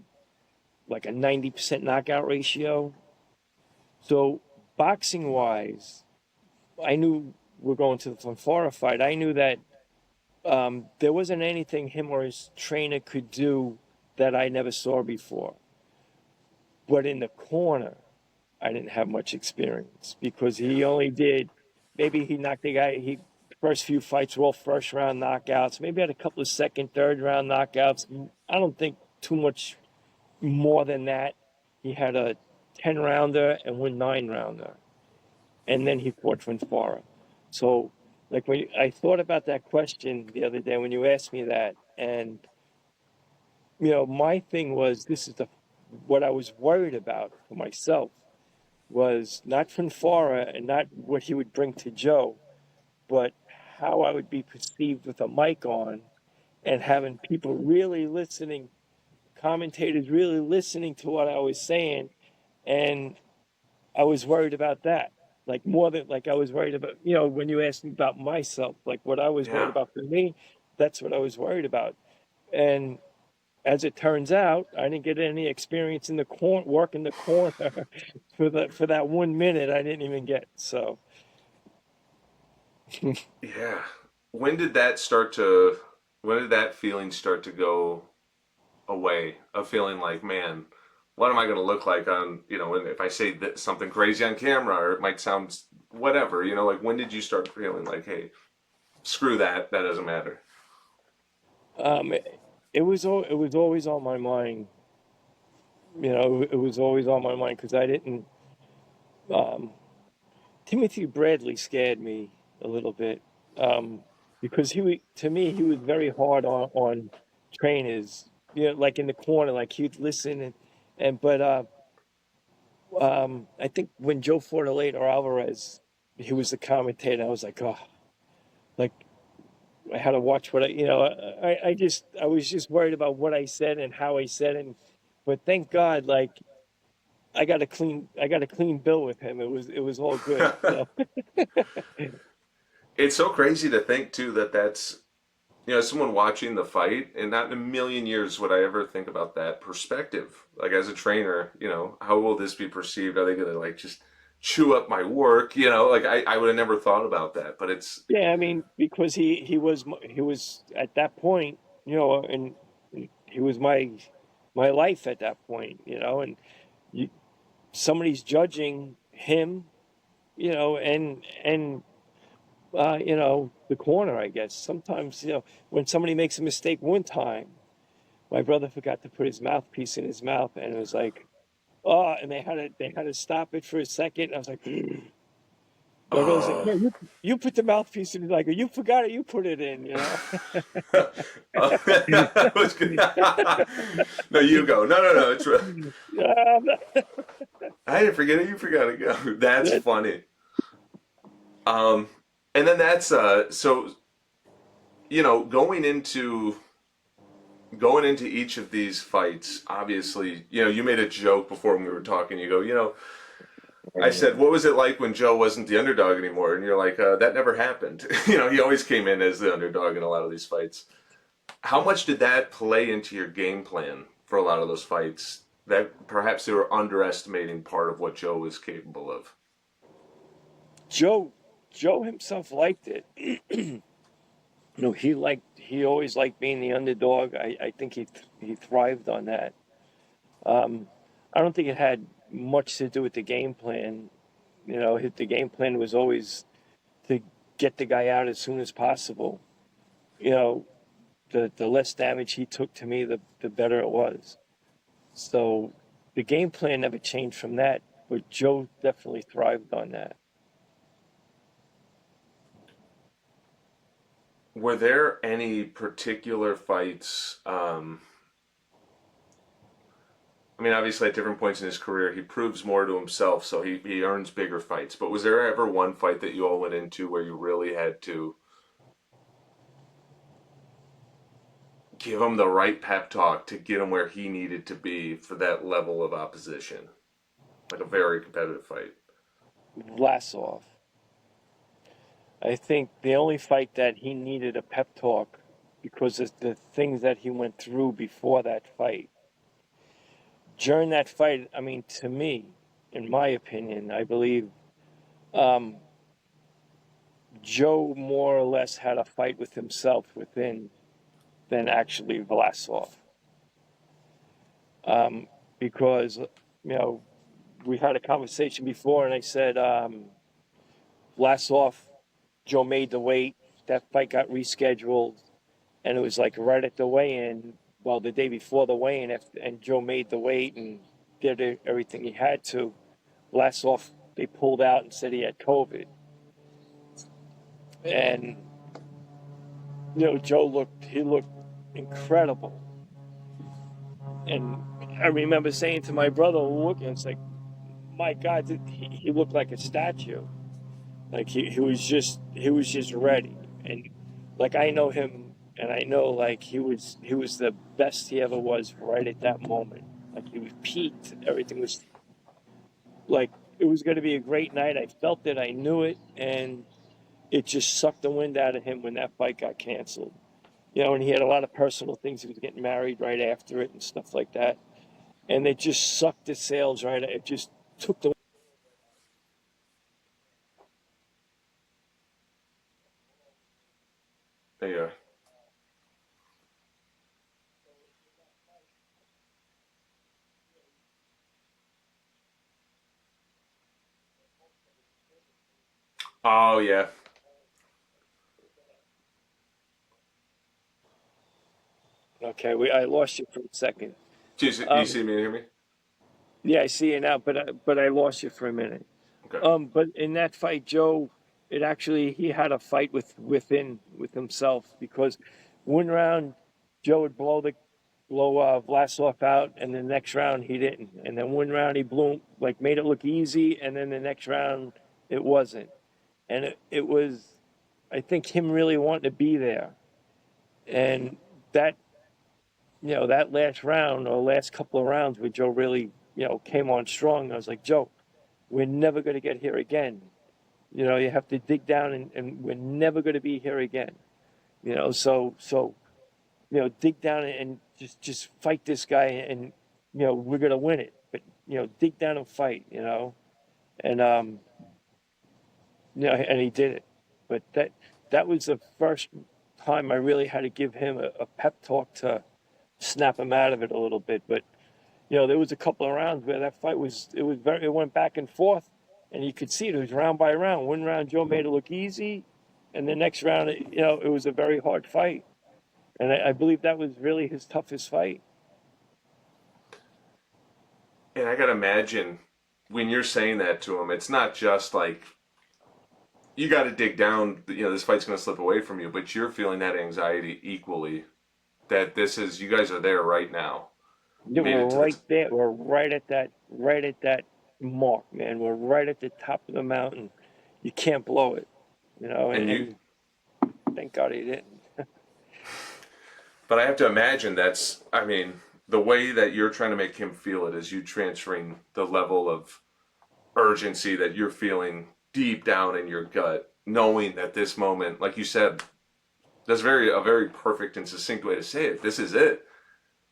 B: like a 90% knockout ratio. So boxing wise, I knew we're going to the Fonfara fight. I knew that there wasn't anything him or his trainer could do that I never saw before. But in the corner, I didn't have much experience because he only did, maybe he knocked the guy, he first few fights were all first round knockouts, maybe had a couple of second, third round knockouts. I don't think too much more than that. He had a 10 rounder and one 9 rounder. And then he fought Fonfara. So, like when I thought about that question the other day when you asked me that, and my thing was this is the what I was worried about for myself was not Fonfara and not what he would bring to Joe, but how I would be perceived with a mic on and having people really listening, commentators really listening to what I was saying, and I was worried about that. Like more than like I was worried about, when you asked me about myself, like what I was worried
A: Yeah.
B: about for me, that's what I was worried about. And as it turns out, I didn't get any experience in the corner, work in the corner for that 1 minute. I didn't even get. So
A: Yeah. When did that start to, when did that feeling start to go away? Of feeling like, man, what am I going to look like on, if I say something crazy on camera or it might sound whatever, like when did you start feeling like, hey, screw that, that doesn't matter?
B: it, it was always on my mind. It was always on my mind because I didn't. Um, Timothy Bradley scared me a little bit because to me he was very hard on trainers. Like in the corner, like he'd listen and but I think when Joe Fortaleza or Alvarez, he was the commentator. I was like, oh, like I had to watch what I was just worried about what I said and how I said it. But thank God, like I got a clean bill with him. It was all good. So
A: It's so crazy to think too that that's someone watching the fight, and not in a million years would I ever think about that perspective. Like as a trainer, how will this be perceived? Are they gonna like just chew up my work? Like I would have never thought about that, but it's
B: yeah, I mean, because he was at that point, and he was my life at that point, and you, somebody's judging him, and the corner, I guess. Sometimes, when somebody makes a mistake one time, my brother forgot to put his mouthpiece in his mouth, and it was like, oh, and they had to stop it for a second. I was like, my brother's like,
A: oh.
B: no, you put the mouthpiece in. He's like, you forgot it, you put it in.
A: That was good. No, you go. No, no, no. It's
B: Yeah,
A: I didn't forget it. You forgot to go. That's
B: that-
A: funny. Um, and then that's so going into each of these fights. Obviously, you made a joke before when we were talking. You go, I said, what was it like when Joe wasn't the underdog anymore? And you're like, that never happened. He always came in as the underdog in a lot of these fights. How much did that play into your game plan for a lot of those fights? That perhaps they were underestimating part of what Joe was capable of.
B: Joe, Joe himself liked it. He always liked being the underdog. I think he thrived on that. Um, I don't think it had much to do with the game plan. The game plan was always to get the guy out as soon as possible. You know, the less damage he took to me, the better it was. So the game plan never changed from that, but Joe definitely thrived on that.
A: Were there any particular fights I mean, obviously at different points in his career, he proves more to himself, so he earns bigger fights. But was there ever one fight that you all went into where you really had to give him the right pep talk to get him where he needed to be for that level of opposition? Like a very competitive fight.
B: Vlasov. I think the only fight that he needed a pep talk because of the things that he went through before that fight. During that fight, I mean, to me, in my opinion, I believe um, Joe more or less had a fight with himself within than actually Vlasov. Um, because, we had a conversation before and I said, Vlasov, Joe made the weight. That fight got rescheduled. And it was like right at the weigh-in, well, the day before the weigh-in, and Joe made the weight and did everything he had to. Vlasov, they pulled out and said he had COVID. And, Joe looked incredible. And I remember saying to my brother, looking, it's like, my God, he looked like a statue. Like he was just ready. And like I know him, and I know like he was the best he ever was right at that moment. Like he was peaked. Everything was like it was going to be a great night. I felt it. I knew it, and it just sucked the wind out of him when that fight got canceled. And he had a lot of personal things. He was getting married right after it and stuff like that, and it just sucked the sails right. It just took the.
A: There you are. Oh yeah.
B: Okay, I lost you for a second.
A: Do you
B: Um,
A: see me and hear me?
B: yeah, I see you now, but I lost you for a minute.
A: Okay.
B: But in that fight, Joe, he had a fight with himself because one round Joe would blow Vlasov out, and the next round he didn't, and then one round he blew him, like made it look easy, and then the next round it wasn't, and it was, I think, him really wanting to be there, and that that last round or last couple of rounds where Joe really came on strong. I was like, Joe, we're never going to get here again. You have to dig down, and we're never going to be here again. So dig down and just fight this guy, and we're going to win it. But dig down and fight. And and he did it. But that was the first time I really had to give him a pep talk to snap him out of it a little bit. But there was a couple of rounds where that fight it went back and forth, and you could see it was round by round. One round Joe made it look easy, and the next round, it was a very hard fight. And I believe that was really his toughest fight.
A: And I gotta imagine when you're saying that to him, it's not just like you got to dig down. This fight's gonna slip away from you, but you're feeling that anxiety equally. That this is you guys are there right now.
B: Yeah,
A: Made it
B: we're
A: to the.
B: right there. We're right at that mark, man. We're right at the top of the mountain. You can't blow it, and,
A: And you.
B: and thank God he didn't.
A: But I have to imagine that's. I mean, the way that you're trying to make him feel it is you transferring the level of urgency that you're feeling deep down in your gut, knowing that this moment, like you said, that's a very perfect and succinct way to say it. This is it.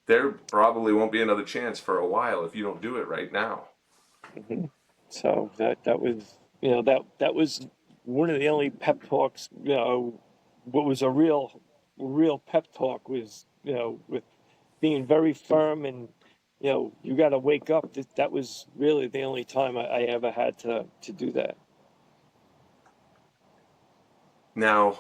A: There probably won't be another chance for a while if you don't do it right now.
B: hmm So that was that was one of the only pep talks. What was a real pep talk was with being very firm, and you got to wake up. That was really the only time I ever had to do that.
A: Now,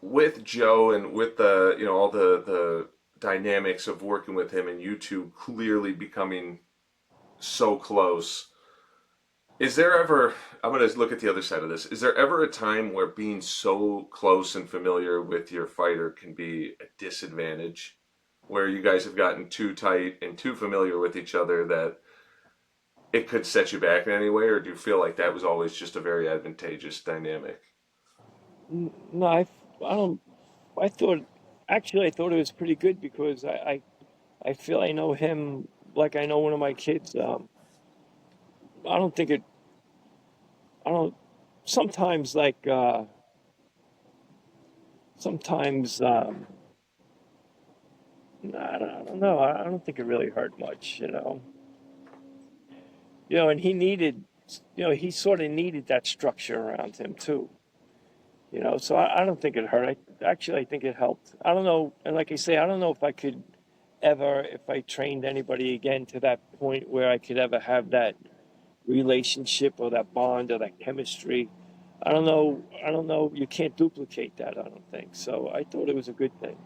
A: with Joe and with the all the dynamics of working with him and you two clearly becoming so close, is there ever, I'm going to look at the other side of this, is there ever a time where being so close and familiar with your fighter can be a disadvantage? where you guys have gotten too tight and too familiar with each other that it could set you back in any way, or do you feel like that was always just a very advantageous dynamic?
B: No, I don't. I thought actually I thought it was pretty good because I feel I know him like I know one of my kids. I don't think it. I don't. Sometimes sometimes I don't know. I don't think it really hurt much. And he needed. He sort of needed that structure around him too. So I don't think it hurt. I think it helped. I don't know. And like I say, I don't know if I could ever, if I trained anybody again to that point where I could ever have that relationship or that bond or that chemistry. I don't know. I don't know. You can't duplicate that, I don't think. So I thought it was a good thing.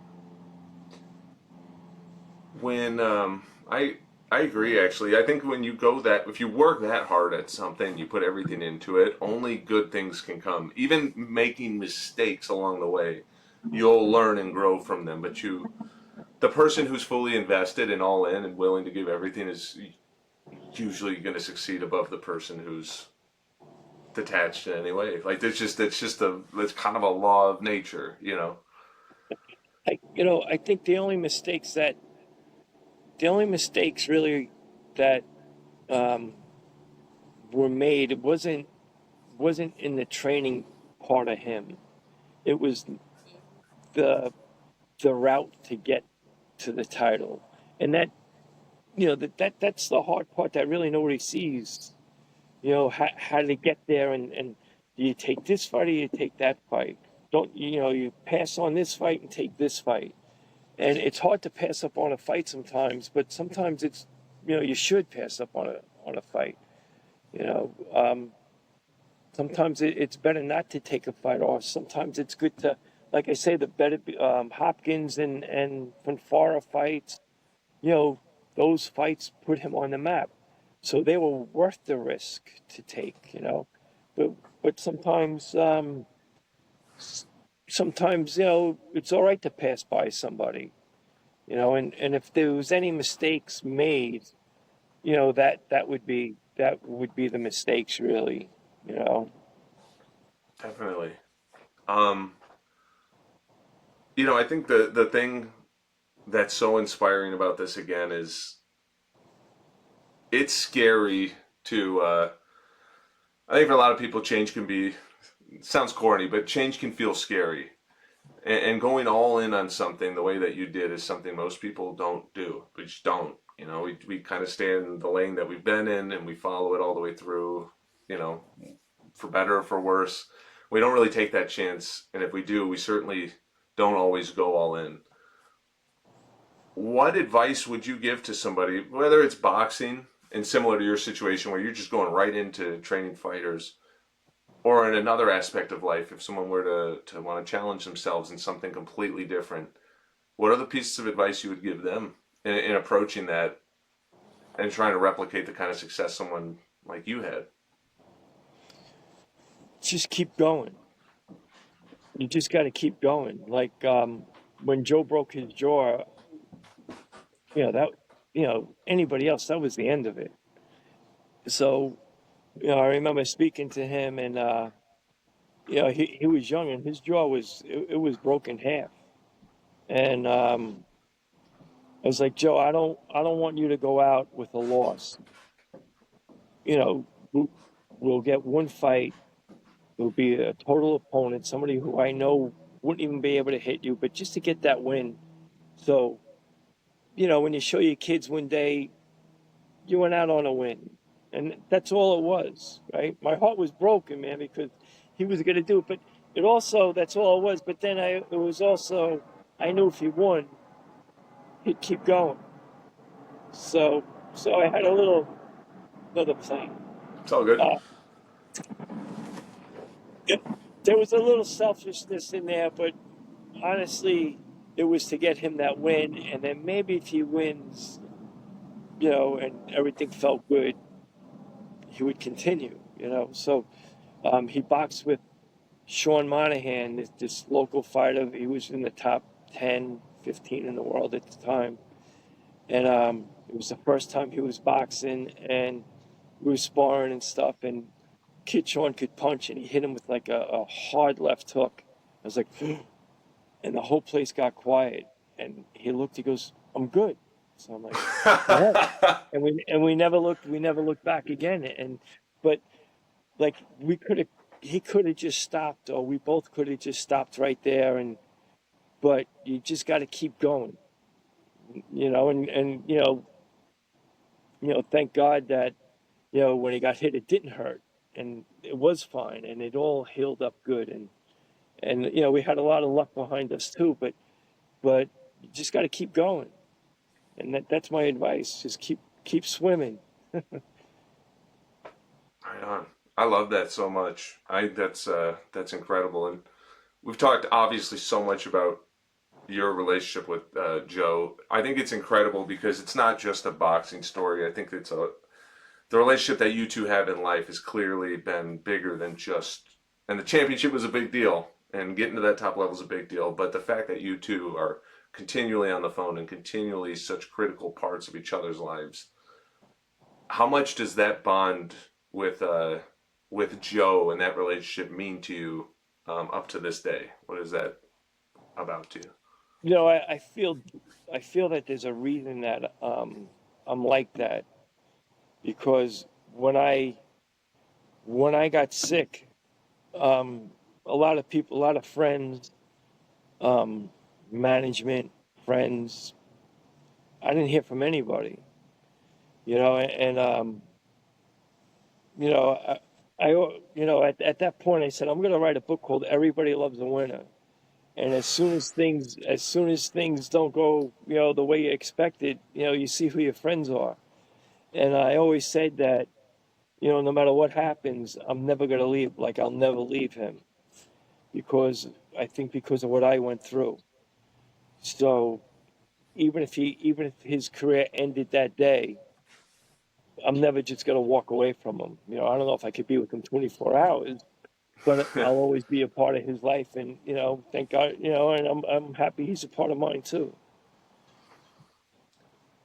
A: When I agree actually. I think when you go that if you work that hard at something, you put everything into it, only good things can come. Even making mistakes along the way, you'll learn and grow from them. But the person who's fully invested and all in and willing to give everything is usually going to succeed above the person who's detached in any way. Like it's kind of a law of nature, you know.
B: I think the only mistakes really that um, were made, it wasn't in the training part of him. It was the the route to get to the title, and that's the hard part that really nobody sees. How to get there, and do you take this fight or you take that fight? Don't you pass on this fight and take this fight? And it's hard to pass up on a fight sometimes, but sometimes you should pass up on a fight. You know, sometimes it's better not to take a fight off. Sometimes it's good to, like I say, the better Hopkins and Fonfara fights. You know, those fights put him on the map, so they were worth the risk to take. But but sometimes it's all right to pass by somebody. And if there was any mistakes made, that would be the mistakes really. You know.
A: Definitely. Um, I think the thing that's so inspiring about this again is it's scary to I think for a lot of people change can be it sounds corny, but change can feel scary. And going all in on something the way that you did is something most people don't do. We just don't. We kind of stay in the lane that we've been in and we follow it all the way through, you know, for better or for worse. We don't really take that chance. And if we do, we certainly don't always go all in. What advice would you give to somebody, whether it's boxing and similar to your situation where you're just going right into training fighters, or in another aspect of life, if someone were to want to challenge themselves in something completely different, what are the pieces of advice you would give them in approaching that and trying to replicate the kind of success someone like you had?
B: Just keep going. You just got to keep going. Like when Joe broke his jaw, that anybody else, that was the end of it. So I remember speaking to him, and he was young, and his jaw was broken half. And I was like, Joe, I don't want you to go out with a loss. You know, we'll get one fight. It'll be a total opponent, somebody who I know wouldn't even be able to hit you, but just to get that win. So, when you show your kids one day, you went out on a win. And that's all it was, right? My heart was broken, man, because he was going to do it. But that's all it was. But then it was also, I knew if he won, he'd keep going. So, so I had another plan.
A: It's all good.
B: Uh, there was a little selfishness in there, but honestly, it was to get him that win. And then maybe if he wins, and everything felt good, he would continue. So he boxed with Sean Monahan, this local fighter. He was in the top 10 15 in the world at the time. And it was the first time he was boxing, and we were sparring and stuff. And Kid Sean could punch, and he hit him with like a hard left hook. I was like, and the whole place got quiet. And he looked, he goes, "I'm good." So I'm like, "All right." And we never looked back again. And but like he could have just stopped, or we both could have just stopped right there. And but you just got to keep going, and thank God that when he got hit, it didn't hurt, and it was fine, and it all healed up good. And we had a lot of luck behind us too, but you just got to keep going, and that's my advice. Just keep swimming.
A: Right on. I love that so much. That's incredible. And we've talked obviously so much about your relationship with Joe. I think it's incredible because it's not just a boxing story. I think the relationship that you two have in life has clearly been bigger than just. And the championship was a big deal, and getting to that top level is a big deal. But the fact that you two are continually on the phone and continually such critical parts of each other's lives, how much does that bond with Joe and that relationship mean to you up to this day? What is that about to you?
B: I feel that there's a reason that I'm like that, because when I got sick, um, a lot of people, a lot of friends, um, management, friends, I didn't hear from anybody, and you know, at that point, I said I'm going to write a book called "Everybody Loves a Winner." And as soon as things don't go, the way you expected, you see who your friends are. And I always said that, no matter what happens, I'm never going to leave. Like, I'll never leave him, because I think because of what I went through. So even if his career ended that day, I'm never just going to walk away from him. I don't know if I could be with him 24 hours, but I'll always be a part of his life. And, thank God, and I'm happy he's a part of mine too.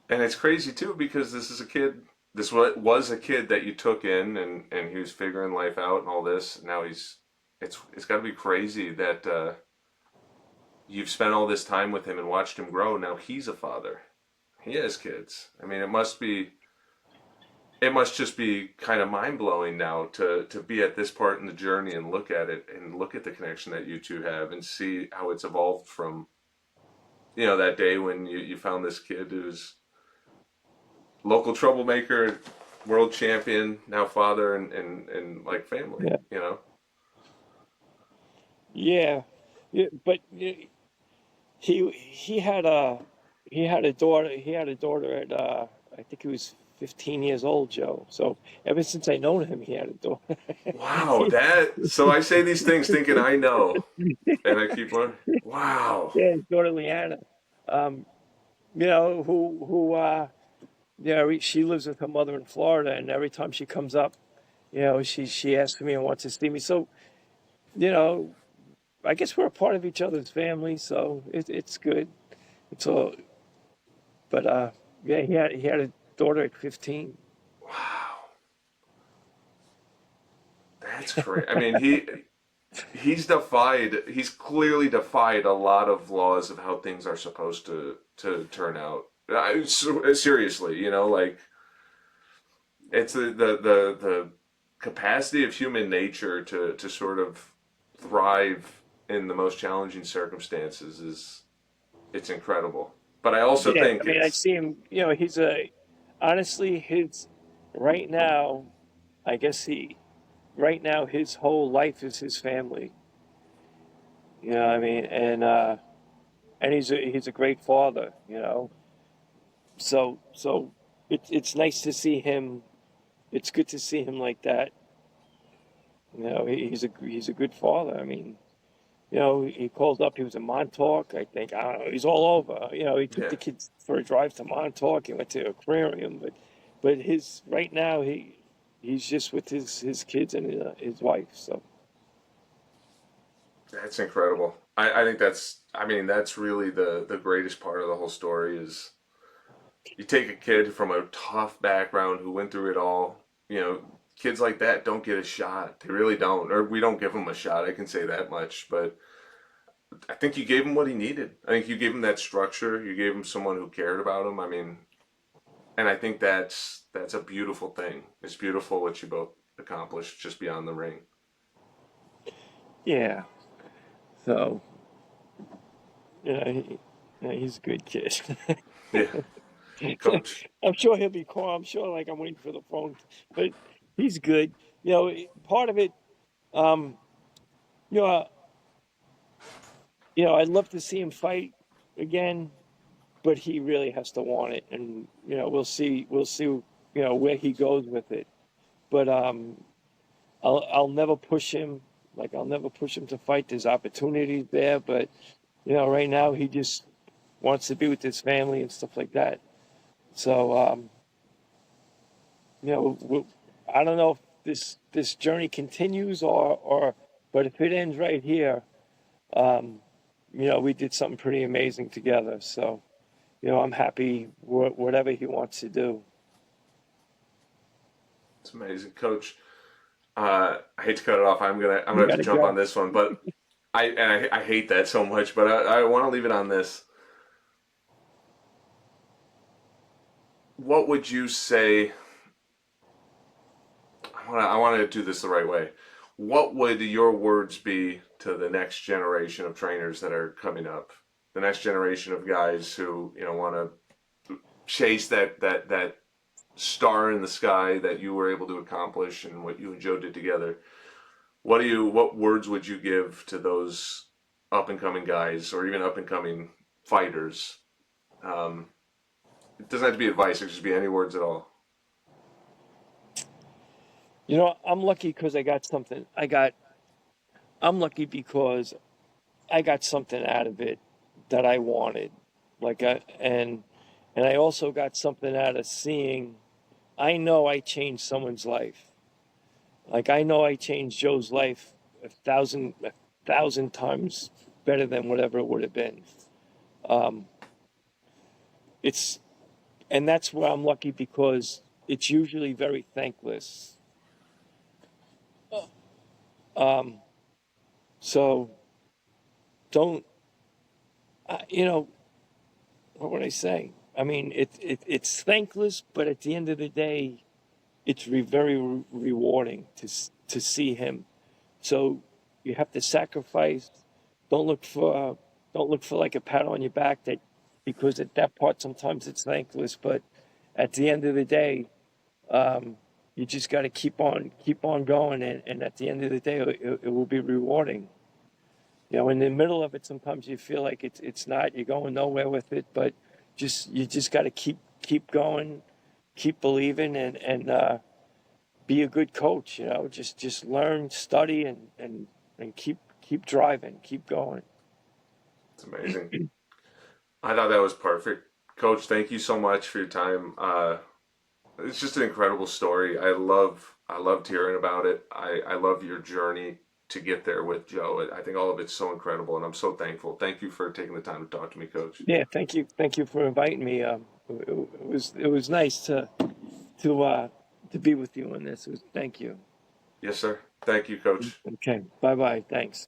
A: And it's crazy too because this is a kid. This was a kid that you took in, and he was figuring life out and all this. Now he's. It's got to be crazy that you've spent all this time with him and watched him grow. Now he's a father. He has kids. I mean, it must be. It must just be kind of mind blowing now to be at this part in the journey and look at it and look at the connection that you two have and see how it's evolved from that day when you found this kid who's local troublemaker, world champion, now father, and like family,
B: Yeah.
A: you know?
B: Yeah. Yeah. But he had a daughter. He had a daughter at I think he was 15 years old, Joe. So ever since I known him, he had a daughter.
A: Wow, so I say these things thinking I know, and I keep learning. Wow.
B: Yeah, his daughter Leanna. Um, she lives with her mother in Florida, and every time she comes up, she asks for me and wants to see me. So, you know, I guess we're a part of each other's family, so it's good. It's all, but yeah, he had a daughter at 15.
A: Wow. That's crazy. I mean, he's clearly defied a lot of laws of how things are supposed to turn out. Seriously, like it's the capacity of human nature to sort of thrive in the most challenging circumstances is it's incredible. But I also
B: Yeah,
A: think
B: I mean, I
A: it's
B: see him. Honestly, his right now, I guess right now his whole life is his family. You know what I mean? And he's a great father. So it's nice to see him. It's good to see him like that. He's a good father. I mean, he called up. He was in Montauk, I think. I don't know. He's all over. He took
A: yeah.
B: the kids for a drive to Montauk. He went to aquarium, but his right now he's just with his kids and his wife. So
A: That's incredible. I think that's really the greatest part of the whole story is you take a kid from a tough background who went through it all. Kids like that don't get a shot. They really don't, or we don't give them a shot. I can say that much. But I think you gave him what he needed. I think you gave him that structure. You gave him someone who cared about him. I mean, and I think that's a beautiful thing. It's beautiful what you both accomplished just beyond the ring.
B: Yeah. So, he's a good kid.
A: Yeah, coach.
B: I'm sure he'll be calm. I'm sure, like I'm waiting for the phone, but he's good. Part of it, um, you know, I'd love to see him fight again, but he really has to want it, and we'll see, where he goes with it. But I'll never push him. Like I'll never push him to fight. There's opportunities there, but right now he just wants to be with his family and stuff like that. So, I don't know if this journey continues but if it ends right here, um, we did something pretty amazing together. So, I'm happy whatever he wants to do.
A: It's amazing, coach. I hate to cut it off. I'm gonna
B: You
A: have to
B: gotta
A: jump on
B: go.
A: this one, but I hate that so much. But I want to leave it on this. What would you say? I want to do this the right way. What would your words be to the next generation of trainers that are coming up? The next generation of guys who want to chase that star in the sky that you were able to accomplish and what you and Joe did together. What words would you give to those up and coming guys or even up and coming fighters? Um, it doesn't have to be advice; it could just be any words at all.
B: I'm lucky because I got something. I'm lucky because I got something out of it that I wanted. Like and I also got something out of seeing. I know I changed someone's life. Like I know I changed Joe's life a thousand times better than whatever it would have been. Um, it's and that's where I'm lucky because it's usually very thankless. Um, so don't what would I say? I mean, it's thankless, but at the end of the day, it's very rewarding to see him. So you have to sacrifice. Don't look for don't look for like a pat on your back that because at that part sometimes it's thankless, but at the end of the day, um, you just got to keep on going, and at the end of the day, it will be rewarding. In the middle of it, sometimes you feel like it's not. You're going nowhere with it, but you just got to keep going, keep believing, and be a good coach. Just learn, study, and keep driving, keep going.
A: It's amazing. I thought that was perfect, Coach. Thank you so much for your time. It's just an incredible story. I loved hearing about it. I love your journey to get there with Joe. I think all of it's so incredible, and I'm so thankful. Thank you for taking the time to talk to me, Coach.
B: Yeah, thank you for inviting me. It was nice to uh, to be with you on this. Thank you.
A: Yes, sir. Thank you, Coach.
B: Okay, bye bye. Thanks.